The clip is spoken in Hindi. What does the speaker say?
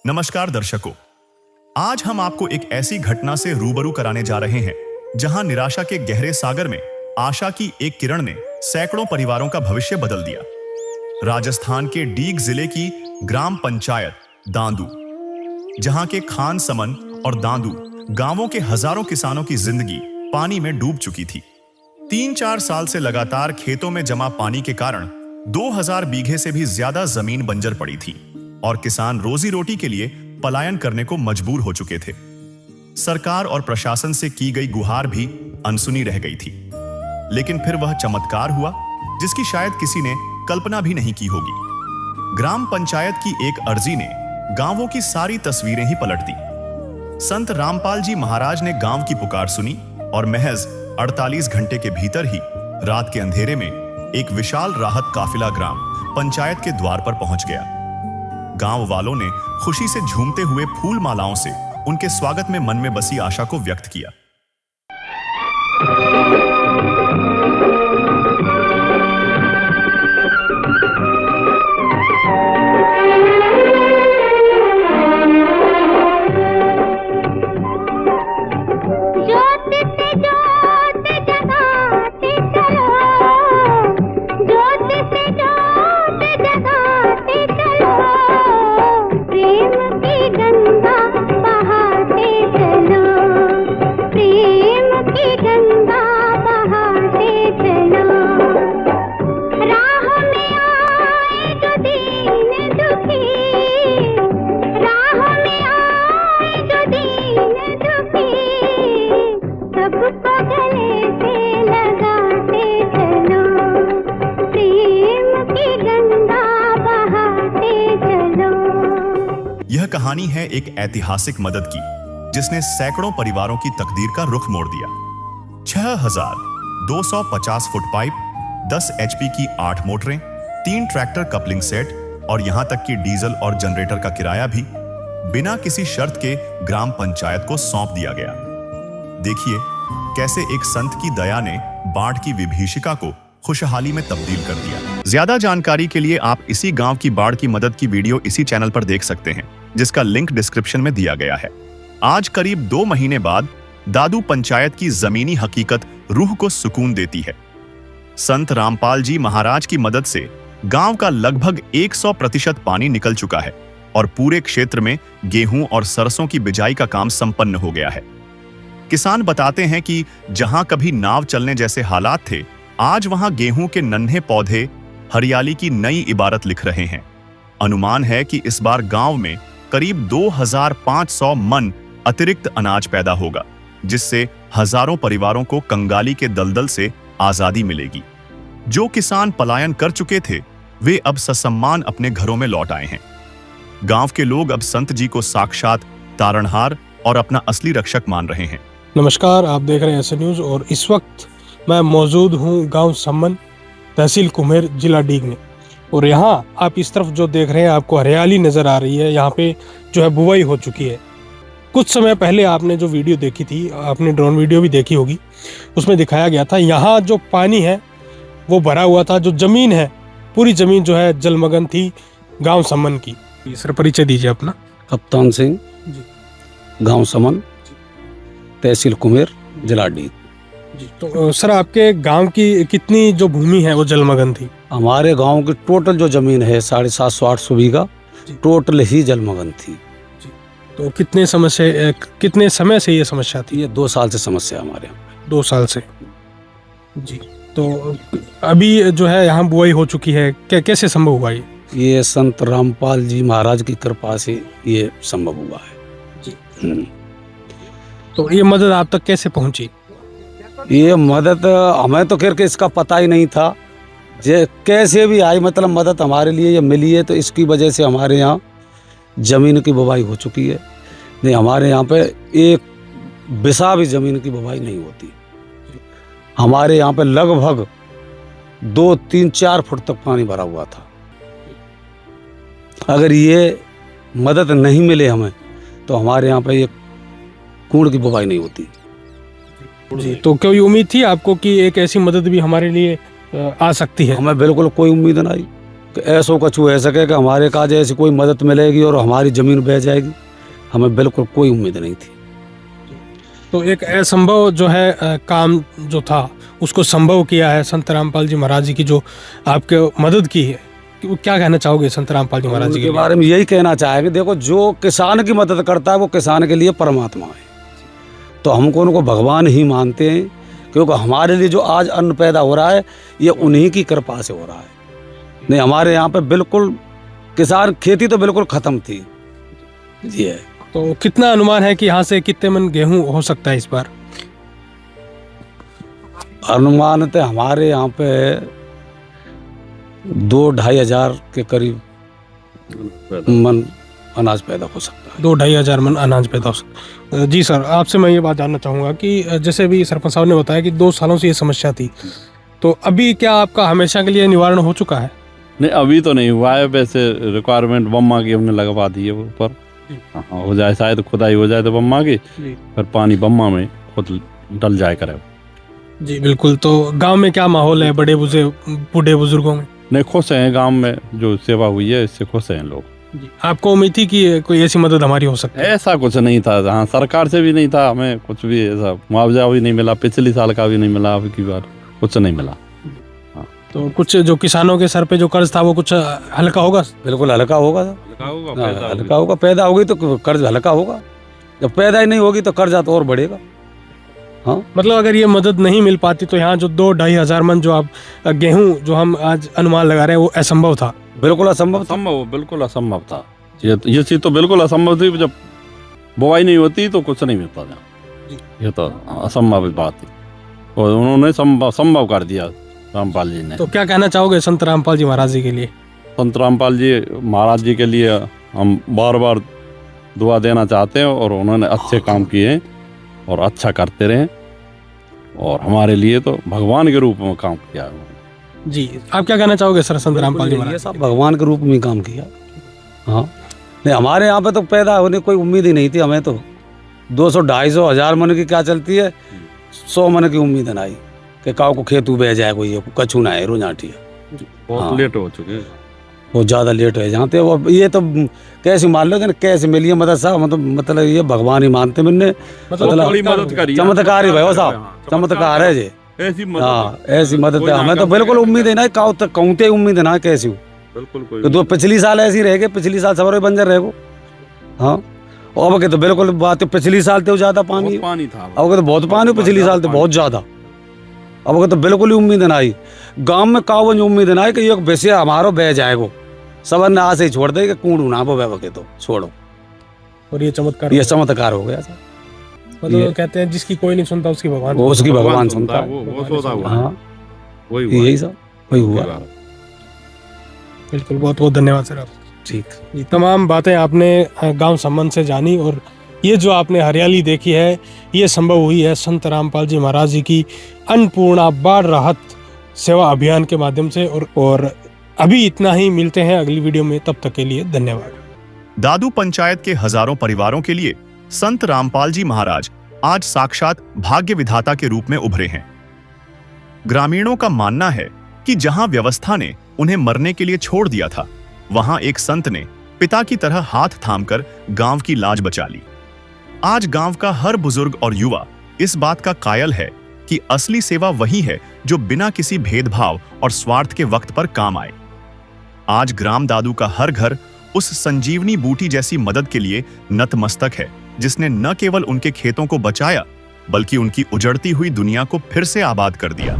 नमस्कार दर्शकों, आज हम आपको एक ऐसी घटना से रूबरू कराने जा रहे हैं जहां निराशा के गहरे सागर में आशा की एक किरण ने सैकड़ों परिवारों का भविष्य बदल दिया। राजस्थान के डीग जिले की ग्राम पंचायत दांदू, जहां के खान समन और दांदू गांवों के हजारों किसानों की जिंदगी पानी में डूब चुकी थी। 3-4 साल से लगातार खेतों में जमा पानी के कारण 2000 बीघे से भी ज्यादा जमीन बंजर पड़ी थी और किसान रोजी रोटी के लिए पलायन करने को मजबूर हो चुके थे। सरकार और प्रशासन से की गई गुहार भी अनसुनी रह गई थी, लेकिन फिर वह चमत्कार हुआ जिसकी शायद किसी ने कल्पना भी नहीं की होगी। ग्राम पंचायत की एक अर्जी ने गांवों की सारी तस्वीरें ही पलट दी। संत रामपाल जी महाराज ने गांव की पुकार सुनी और महज 48 घंटे के भीतर ही रात के अंधेरे में एक विशाल राहत काफिला ग्राम पंचायत के द्वार पर पहुंच गया। गांव वालों ने खुशी से झूमते हुए फूल मालाओं से उनके स्वागत में मन में बसी आशा को व्यक्त किया। यह कहानी है एक ऐतिहासिक मदद की जिसने सैकड़ों परिवारों की तकदीर का रुख मोड़ दिया। 6250 फुट पाइप, 10 HP की 8 मोटरें, 3 ट्रैक्टर कपलिंग सेट और यहां तक कि डीजल और जनरेटर का किराया भी बिना किसी शर्त के ग्राम पंचायत को सौंप दिया गया। देखिए कैसे एक संत की दया ने बाढ़ की विभीषिका को खुशहाली में तब्दील कर दिया। ज्यादा जानकारी के लिए आप इसी गांव की बाढ़ की मदद की वीडियो इसी चैनल पर देख सकते हैं, जिसका लिंक डिस्क्रिप्शन में दिया गया है। आज करीब 2 महीने बाद दादू पंचायत की जमीनी हकीकत रूह को सुकून देती है। संत रामपाल जी महाराज की मदद से गांव का लगभग 100% पानी निकल चुका है और पूरे क्षेत्र में गेहूं और सरसों की बिजाई का काम संपन्न हो गया है। किसान बताते हैं कि जहां कभी नाव चलने जैसे हालात थे, आज वहां गेहूं के नन्हे पौधे हरियाली की नई इबारत लिख रहे हैं। अनुमान है कि इस बार गांव में करीब 2500 मन अतिरिक्त अनाज पैदा होगा, जिससे हजारों परिवारों को कंगाली के दलदल से आजादी मिलेगी। जो किसान पलायन कर चुके थे, वे अब ससम्मान अपने घरों में लौट आए हैं। गांव के लोग अब संत जी को साक्षात तारणहार और अपना असली रक्षक मान रहे हैं। नमस्कार, आप देख रहे हैं ऐसे न्यूज और इस वक्त मैं मौजूद हूं गांव समन, तहसील कुम्हेर, जिला डीग में। और यहाँ आप इस तरफ जो देख रहे हैं, आपको हरियाली नज़र आ रही है। यहाँ पे जो है बुवाई हो चुकी है। कुछ समय पहले आपने जो वीडियो देखी थी, आपने ड्रोन वीडियो भी देखी होगी, उसमें दिखाया गया था यहाँ जो पानी है वो भरा हुआ था। जो ज़मीन है, पूरी ज़मीन जो है जलमग्न थी गांव समन की। सर परिचय दीजिए अपना। कप्तान सिंह, गांव समन, तहसील कुम्हेर, जिला डीग। तो सर आपके गांव की कितनी जो भूमि है वो जलमग्न थी? हमारे गांव की टोटल जो जमीन है 750-800 बीघा टोटल ही जलमग्न थी। तो कितने समय से ये समस्या थी? ये 2 साल से समस्या हमारे यहाँ। 2 साल से जी। तो अभी जो है यहाँ बुआई हो चुकी है, कैसे संभव हुआ ये संत रामपाल जी महाराज की कृपा से ये संभव हुआ है जी। तो ये मदद आप तक कैसे पहुंची? ये मदद हमें तो खैर के इसका पता ही नहीं था, कैसे भी आई, मतलब मदद हमारे लिए ये मिली है। तो इसकी वजह से हमारे यहाँ ज़मीन की बुवाई हो चुकी है। नहीं, हमारे यहाँ पे एक बिसा भी ज़मीन की बुवाई नहीं होती। हमारे यहाँ पे लगभग 2-3-4 फुट तक पानी भरा हुआ था। अगर ये मदद नहीं मिले हमें, तो हमारे यहाँ पे एक कूड़ की बुवाई नहीं होती जी। तो कोई उम्मीद थी आपको कि एक ऐसी मदद भी हमारे लिए आ सकती है? हमें बिल्कुल कोई उम्मीद नहीं। कि ऐसो कछु ऐसा सके कि हमारे काज ऐसी कोई मदद मिलेगी और हमारी ज़मीन बह जाएगी, हमें बिल्कुल कोई उम्मीद नहीं थी। तो एक असंभव जो है काम जो था उसको संभव किया है संत रामपाल जी महाराज जी की, जो आपके मदद की है। कि वो क्या कहना चाहोगे संत रामपाल जी महाराज जी उनके के बारे में यही कहना चाहेंगे, देखो जो किसान की मदद करता है वो किसान के लिए परमात्मा है, तो हमको उनको भगवान ही मानते हैं, क्योंकि हमारे लिए जो आज अन्न पैदा हो रहा है ये उन्हीं की कृपा से हो रहा है। नहीं, हमारे यहाँ पे बिल्कुल किसान खेती तो बिल्कुल ख़त्म थी जी है। तो कितना अनुमान है कि यहाँ से कितने मन गेहूं हो सकता है इस बार? अनुमानतः हमारे यहाँ पे 2-2.5 हज़ार के करीब मन अनाज पैदा हो सकता है। 2-2.5 हज़ार मन अनाज पैदा हो सकता है। जी सर, आपसे मैं ये बात जानना चाहूँगा कि जैसे भी सरपंच साहब ने बताया कि 2 सालों से ये समस्या थी, तो अभी क्या आपका हमेशा के लिए निवारण हो चुका है? नहीं, अभी तो नहीं हुआ है, वैसे रिक्वायरमेंट बम्मा की हमने लगवा दी है ऊपर। हाँ, हो जाए शायद खुदाई हो जाए तो बम्मा की, फिर पानी बम्मा में खुद डल जाए करे। जी बिल्कुल। तो गांव में क्या माहौल है बूढ़े बुजुर्गों में? नहीं, खुश हैं गांव में, जो सेवा हुई है इससे खुश हैं लोग। जी, आपको उम्मीद थी कि कोई ऐसी मदद हमारी हो सकती है? ऐसा कुछ नहीं था, हाँ सरकार से भी नहीं था, हमें कुछ भी ऐसा मुआवजा भी नहीं मिला, पिछली साल का भी नहीं मिला, अब की बार कुछ नहीं मिला। तो कुछ जो किसानों के सर पे जो कर्ज था वो कुछ हल्का होगा? बिल्कुल हल्का होगा सर, हल्का होगा। पैदा होगी तो कर्ज हल्का होगा, जब पैदा ही नहीं होगी तो कर्जा तो और बढ़ेगा। हाँ, मतलब अगर ये मदद नहीं मिल पाती तो यहाँ जो 2-2.5 हज़ार मन जो आप गेहूं जो हम आज अनुमान लगा रहे हैं वो असंभव था? बिल्कुल असंभव था। बिल्कुल असंभव था। ये चीज तो बिल्कुल असंभव थी, जब बुआई नहीं होती तो कुछ नहीं मिलता था। ये तो असंभव बात थी और उन्होंने संभव कर दिया रामपाल जी ने। तो क्या कहना चाहोगे संत रामपाल जी महाराज जी के लिए? संत रामपाल जी महाराज जी के लिए हम बार बार दुआ देना चाहते हैं, और उन्होंने अच्छे काम किए और अच्छा करते रहे, और हमारे लिए तो भगवान के रूप में काम किया है। जी, आप क्या कहना चाहोगे सर संत रामपाल जी महाराज? ये सब भगवान के रूप में काम किया। हाँ, नहीं हमारे यहाँ पे तो पैदा होने की कोई उम्मीद ही नहीं थी। हमें तो 200-250 हज़ार मन की क्या चलती है, 100 मन की उम्मीद न आई कि काव को खेत उबे जाए, कोई कछु ना है रोजाटी है। बहुत लेट हो चुके हैं, बहुत ज़्यादा लेट है जहाँ पे। वो ये तो कैसे मान लो कैसे मिली है मदद साहब, मतलब ये भगवान ही मानते मैंने, मतलब बड़ी मदद करी, चमत्कार ही भाई साहब, चमत्कार है जी। ऐसी मदद, हाँ ऐसी मदद है, हमें तो बिल्कुल उम्मीद है ना, काउ तक कहते उम्मीद है ना कैसी हो। बिल्कुल तो पिछली साल ऐसी रह गए, पिछली साल सवार बंजर रह गो। हाँ, और अब के तो बिल्कुल बात है, पिछली साल तो ज़्यादा पानी था, अब के तो बहुत पानी, पिछली साल तो बहुत ज़्यादा। अब के तो बिल्कुल ही उम्मीद ना आई गाँव में, कावन उम्मीद ना आई कि एक वैसे हमारो बह जाएगो, सबर ने आज ही छोड़ दे कि कूड़ ना वो बह के तो छोड़ो। और ये चमत्कार हो गया सर। मतलब कहते हैं जिसकी कोई नहीं सुनता उसकी भगवान, वो उसकी भगवान सुनता है। हाँ, यही सब वही हुआ। बिल्कुल, बहुत बहुत धन्यवाद सर आप। ठीक ये तमाम बातें आपने गांव संबंध से जानी, और ये जो आपने हरियाली देखी है ये संभव हुई है संत रामपाल जी महाराज जी की अन्नपूर्णा बाढ़ राहत सेवा अभियान के माध्यम से। और अभी इतना ही, मिलते हैं अगली वीडियो में, तब तक के लिए धन्यवाद। दादू पंचायत के हजारों परिवारों के लिए संत रामपाल जी महाराज आज साक्षात भाग्य विधाता के रूप में उभरे हैं। ग्रामीणों का मानना है कि जहां व्यवस्था ने उन्हें मरने के लिए छोड़ दिया था, वहां एक संत ने पिता की तरह हाथ थामकर गांव की लाज बचा ली। आज गांव का हर बुजुर्ग और युवा इस बात का कायल है कि असली सेवा वही है जो बिना किसी भेदभाव और स्वार्थ के वक्त पर काम आए। आज ग्राम दादू का हर घर उस संजीवनी बूटी जैसी मदद के लिए नतमस्तक है, जिसने न केवल उनके खेतों को बचाया बल्कि उनकी उजड़ती हुई दुनिया को फिर से आबाद कर दिया।